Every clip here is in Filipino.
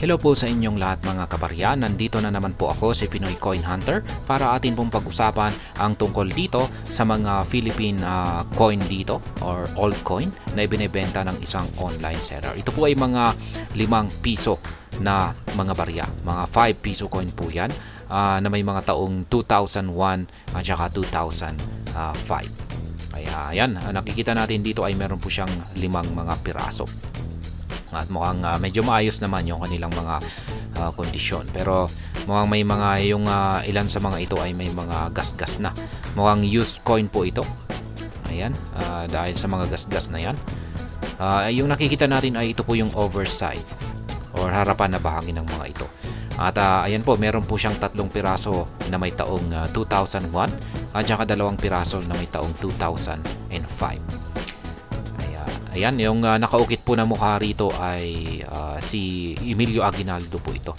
Hello po sa inyong lahat mga kabarya. Nandito na naman po ako si Pinoy Coin Hunter para atin pong pag-usapan ang tungkol dito sa mga Philippine coin dito or altcoin na ibinebenta ng isang online seller. Ito po ay mga 5 piso na mga barya. Mga 5 piso coin po yan na may mga taong 2001 at saka 2005. Kaya yan, nakikita natin dito ay meron po siyang 5 mga piraso. At mukhang medyo maayos naman yung kanilang mga kondisyon. Pero mukhang may mga yung ilan sa mga ito ay may mga gas-gas na. Mukhang used coin po ito. Ayan, dahil sa mga gas-gas na yan. Yung nakikita natin ay ito po yung overside or harapan na bahagi ng mga ito. At ayan po, meron po siyang 3 piraso na may taong 2001 at saka 2 piraso na may taong 2005. Ayan, yung nakaukit po na mukha rito ay si Emilio Aguinaldo po ito.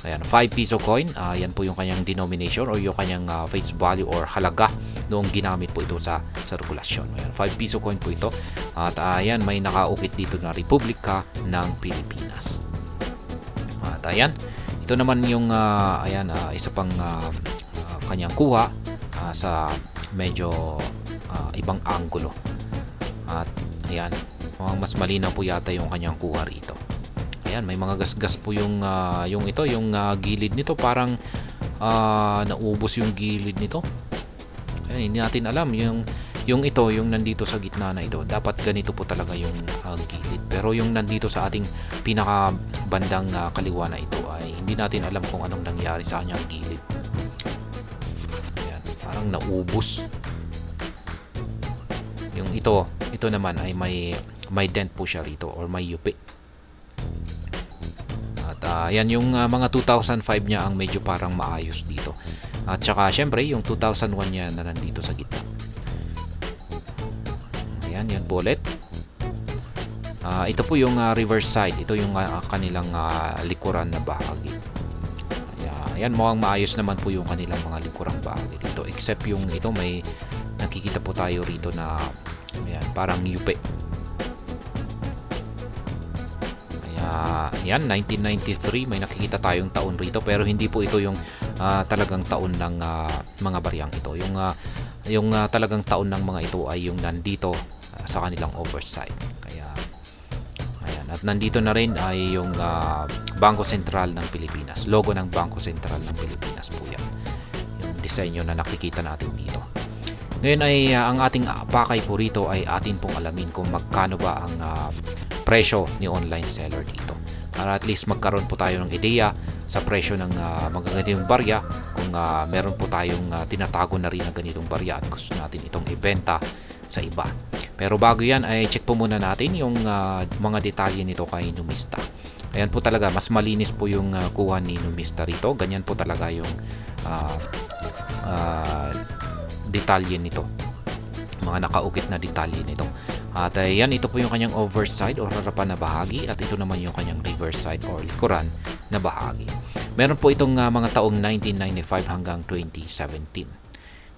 Ayan, 5 piso coin. Yan po yung kanyang denomination or yung kanyang face value or halaga noong ginamit po ito sa sirkulasyon. Ayan, 5 piso coin po ito. At ayan, may nakaukit dito na Republika ng Pilipinas. At ayan, ito naman yung isa pang kanyang kuha sa medyo ibang anggulo. At ayan, mas malinaw po yata yung kanyang kuha rito. Ayan, may mga gas-gas po yung gilid nito, parang naubos yung gilid nito. Ayan, hindi natin alam yung nandito sa gitna na ito. Dapat ganito po talaga yung gilid. Pero yung nandito sa ating pinaka bandang kaliwa na ito ay hindi natin alam kung anong nangyari sa kanyang gilid. Ayan, parang naubos. Yung ito naman ay may dent po siya rito or may yupi. At yan yung mga 2005 niya ang medyo parang maayos dito. At saka syempre yung 2001 niya na nandito sa gitna. Ayan, yan po ulit. Ito po yung reverse side. Ito yung kanilang likuran na bahagi. Ayan, mukhang maayos naman po yung kanilang mga likurang bahagi dito. Except yung ito may nakikita po tayo rito na ayan, parang yupi. Ayan, 1993 may nakikita tayong taon rito pero hindi po ito yung talagang taon ng mga baryang ito. Yung talagang taon ng mga ito ay yung nandito sa kanilang overside. Kaya ayan, at nandito na rin ay yung Bangko Sentral ng Pilipinas. Logo ng Bangko Sentral ng Pilipinas po yan. Yung disenyo na nakikita natin dito. Ngayon ay ang ating pakay po rito ay atin pong alamin kung magkano ba ang presyo ni online seller dito. Para at least magkaroon po tayo ng ideya sa presyo ng mga ganitong barya kung meron po tayong tinatago na rin na ganitong barya at gusto natin itong ibenta sa iba. Pero bago yan ay check po muna natin yung mga detalye nito kay Numista. Ayan po talaga, mas malinis po yung kuha ni Numista rito. Ganyan po talaga yung detalye nito, mga nakaukit na detalye nito. At yan, ito po yung kanyang overside or harapan na bahagi at ito naman yung kanyang reverse side or likuran na bahagi. Meron po itong mga taong 1995 hanggang 2017.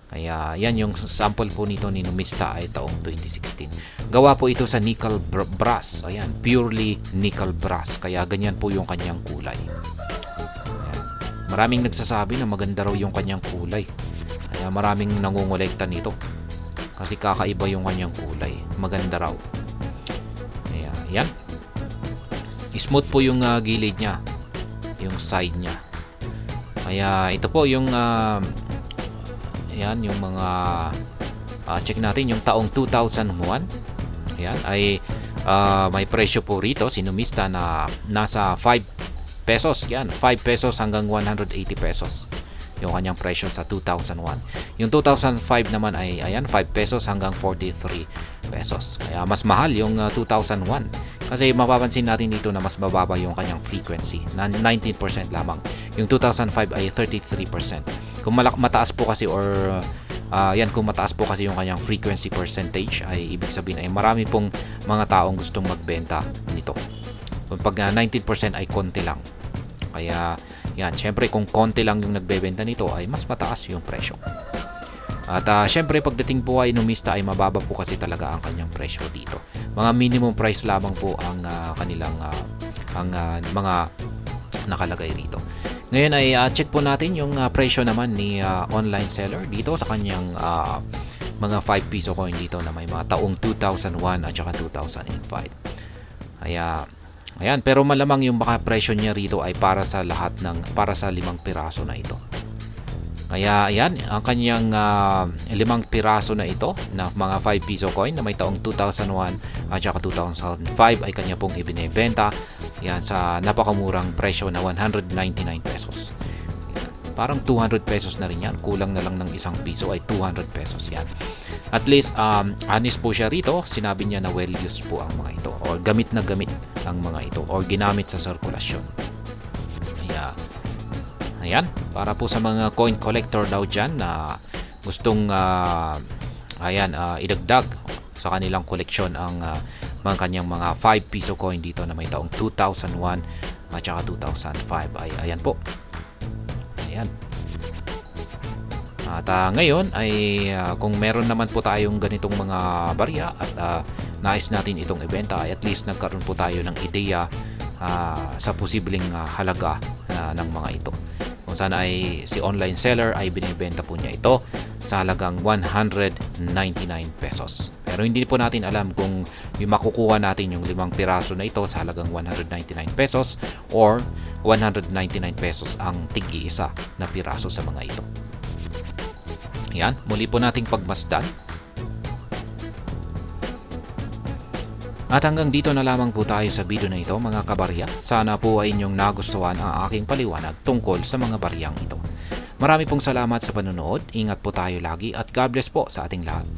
Kaya yan yung sample po nito ni Numista ay taong 2016. Gawa po ito sa nickel brass. Ayan, purely nickel brass. Kaya ganyan po yung kanyang kulay. Ayan. Maraming nagsasabi na maganda raw yung kanyang kulay. Kaya maraming nangungulekta nito kasi kakaiba yung kanyang kulay, maganda raw. Kaya yan, smooth po yung gilid niya, yung side niya. Kaya ito po yung yan yung mga check natin yung taong 2001. Ayan ay may presyo po rito si Numista na nasa 5 pesos. Yan, 5 pesos hanggang 180 pesos yung kanyang presyo sa 2001. Yung 2005 naman ay ayan, 5 pesos hanggang 43 pesos. Kaya mas mahal yung 2001 kasi mapapansin natin dito na mas mababa yung kanyang frequency na 19% lamang. Yung 2005 ay 33%. Kung mataas po kasi or kung mataas po kasi yung kanyang frequency percentage ay ibig sabihin ay marami pong mga taong gustong magbenta nito. Kung pag 19% ay konti lang. Kaya yan, syempre kung konti lang yung nagbebenta nito ay mas mataas yung presyo. At syempre pagdating po ay Numista ay mababa po kasi talaga ang kanyang presyo dito. Mga minimum price lamang po ang kanilang mga nakalagay rito. Ngayon ay check po natin yung presyo naman ni online seller dito sa kanyang mga 5 piso coin dito na may mga taong 2001 at saka 2005. Ayan, pero malamang yung baka presyo niya rito ay para sa 5 piraso na ito. Kaya ayan, ang kanyang 5 piraso na ito na mga 5 piso coin na may taong 2001 at saka 2005 ay kanya pong ibinebenta yan sa napakamurang presyo na 199 pesos. Yan. Parang 200 pesos na rin yan. Kulang na lang ng 1 piso ay 200 pesos yan. At least, honest po siya rito. Sinabi niya na well used po ang mga ito or gamit na gamit ang mga ito or ginamit sa sirkulasyon. Ayan, para po sa mga coin collector daw dyan na gustong idagdag sa kanilang koleksyon ang mga kanyang mga 5 piso coin dito na may taong 2001 at saka 2005 ay ayan po. Ayan. At ngayon ay kung meron naman po tayong ganitong mga barya at nais natin itong ibenta ay at least nagkaroon po tayo ng ideya sa posibleng halaga ng mga ito. Kung sana ay si online seller ay binibenta po niya ito sa halagang 199 pesos. Pero hindi po natin alam kung makukuha natin yung 5 piraso na ito sa halagang 199 pesos or 199 pesos ang tig-iisa na piraso sa mga ito. Yan, muli po nating pagmasdan. At hanggang dito na lamang po tayo sa video na ito mga kabarya. Sana po ay inyong nagustuhan ang aking paliwanag tungkol sa mga baryang ito. Marami pong salamat sa panonood. Ingat po tayo lagi at God bless po sa ating lahat.